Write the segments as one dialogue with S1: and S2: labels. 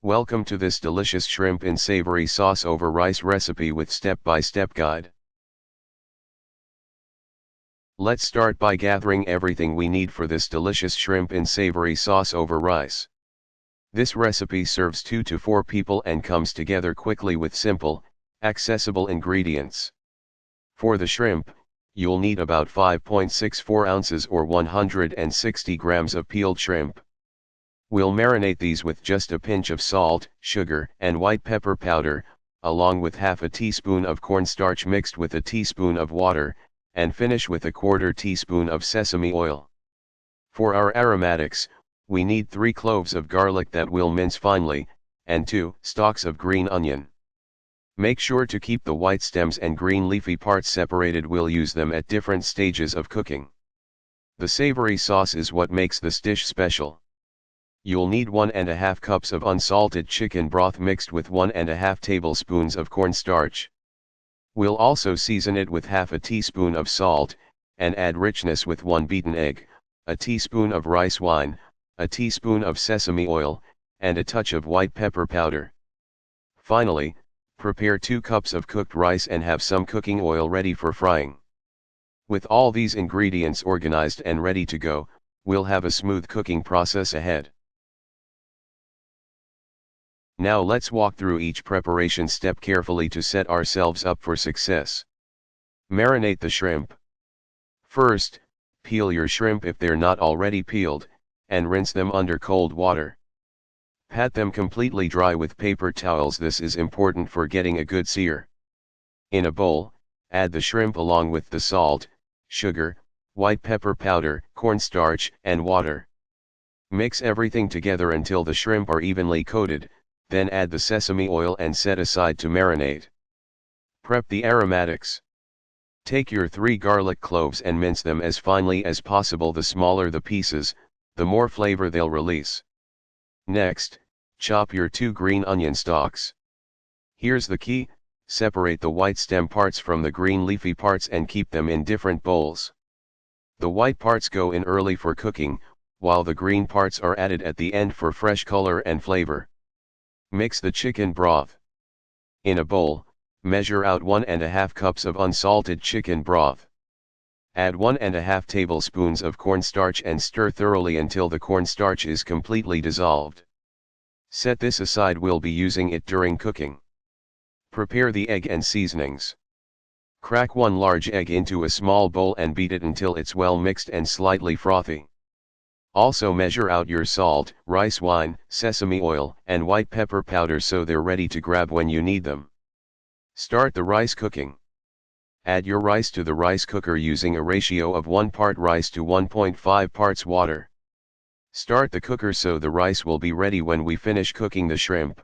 S1: Welcome to this delicious shrimp in savory sauce over rice recipe with step-by-step guide. Let's start by gathering everything we need for this delicious shrimp in savory sauce over rice. This recipe serves 2 to 4 people and comes together quickly with simple, accessible ingredients. For the shrimp, you'll need about 5.64 ounces or 160 grams of peeled shrimp. We'll marinate these with just a pinch of salt, sugar, and white pepper powder, along with half a teaspoon of cornstarch mixed with a teaspoon of water, and finish with a 1/4 teaspoon of sesame oil. For our aromatics, we need 3 cloves of garlic that we'll mince finely, and 2 stalks of green onion. Make sure to keep the white stems and green leafy parts separated. We'll use them at different stages of cooking. The savory sauce is what makes this dish special. You'll need 1½ cups of unsalted chicken broth mixed with 1½ tablespoons of cornstarch. We'll also season it with half a teaspoon of salt, and add richness with 1 beaten egg, a teaspoon of rice wine, a teaspoon of sesame oil, and a touch of white pepper powder. Finally, prepare 2 cups of cooked rice and have some cooking oil ready for frying. With all these ingredients organized and ready to go, we'll have a smooth cooking process ahead. Now let's walk through each preparation step carefully to set ourselves up for success. Marinate the shrimp. First, peel your shrimp if they're not already peeled, and rinse them under cold water. Pat them completely dry with paper towels. This is important for getting a good sear. In a bowl, add the shrimp along with the salt, sugar, white pepper powder, cornstarch, and water. Mix everything together until the shrimp are evenly coated. Then add the sesame oil and set aside to marinate. Prep the aromatics. Take your 3 garlic cloves and mince them as finely as possible. The smaller the pieces, the more flavor they'll release. Next, chop your 2 green onion stalks. Here's the key: separate the white stem parts from the green leafy parts and keep them in different bowls. The white parts go in early for cooking, while the green parts are added at the end for fresh color and flavor. Mix the chicken broth. In a bowl, measure out 1½ cups of unsalted chicken broth. Add 1½ tablespoons of cornstarch and stir thoroughly until the cornstarch is completely dissolved. Set this aside. We'll be using it during cooking. Prepare the egg and seasonings. Crack 1 large egg into a small bowl and beat it until it's well mixed and slightly frothy. Also measure out your salt, rice wine, sesame oil, and white pepper powder so they're ready to grab when you need them. Start the rice cooking. Add your rice to the rice cooker using a ratio of 1 part rice to 1.5 parts water. Start the cooker so the rice will be ready when we finish cooking the shrimp.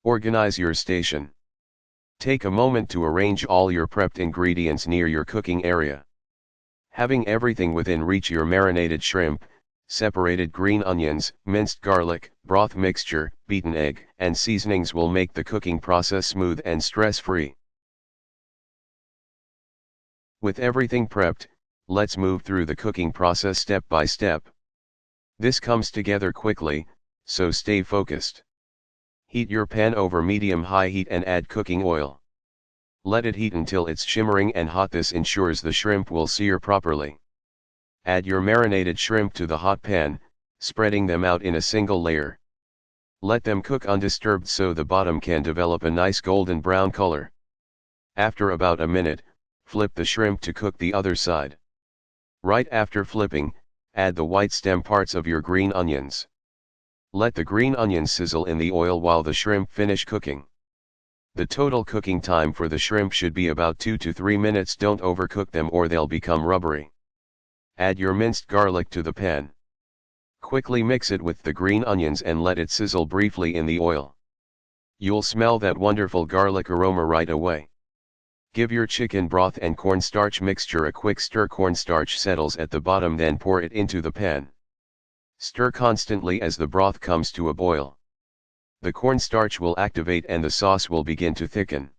S1: Organize your station. Take a moment to arrange all your prepped ingredients near your cooking area. Having everything within reach: your marinated shrimp, separated green onions, minced garlic, broth mixture, beaten egg, and seasonings will make the cooking process smooth and stress-free. With everything prepped, let's move through the cooking process step by step. This comes together quickly, so stay focused. Heat your pan over medium-high heat and add cooking oil. Let it heat until it's shimmering and hot. This ensures the shrimp will sear properly. Add your marinated shrimp to the hot pan, spreading them out in a single layer. Let them cook undisturbed so the bottom can develop a nice golden brown color. After about a minute, flip the shrimp to cook the other side. Right after flipping, add the white stem parts of your green onions. Let the green onions sizzle in the oil while the shrimp finish cooking. The total cooking time for the shrimp should be about 2 to 3 minutes. Don't overcook them or they'll become rubbery. Add your minced garlic to the pan. Quickly mix it with the green onions and let it sizzle briefly in the oil. You'll smell that wonderful garlic aroma right away. Give your chicken broth and cornstarch mixture a quick stir. Cornstarch settles at the bottom, then pour it into the pan. Stir constantly as the broth comes to a boil. The cornstarch will activate and the sauce will begin to thicken.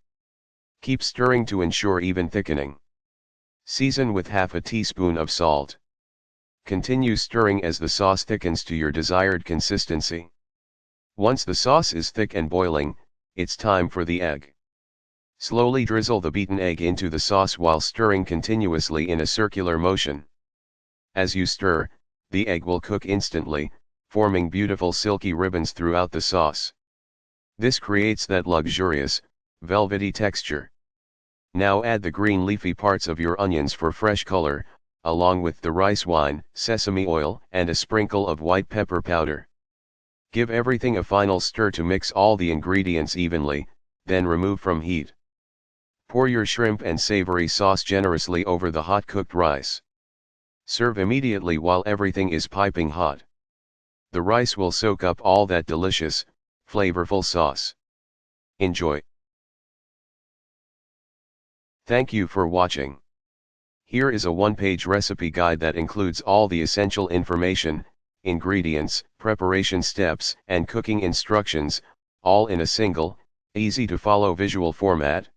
S1: Keep stirring to ensure even thickening. Season with half a teaspoon of salt. Continue stirring as the sauce thickens to your desired consistency. Once the sauce is thick and boiling, it's time for the egg. Slowly drizzle the beaten egg into the sauce while stirring continuously in a circular motion. As you stir, the egg will cook instantly, forming beautiful silky ribbons throughout the sauce. This creates that luxurious, velvety texture. Now add the green leafy parts of your onions for fresh color, along with the rice wine, sesame oil, and a sprinkle of white pepper powder. Give everything a final stir to mix all the ingredients evenly, then remove from heat. Pour your shrimp and savory sauce generously over the hot cooked rice. Serve immediately while everything is piping hot. The rice will soak up all that delicious, flavorful sauce. Enjoy. Thank you for watching. Here is a one-page recipe guide that includes all the essential information, ingredients, preparation steps, and cooking instructions, all in a single, easy-to-follow visual format.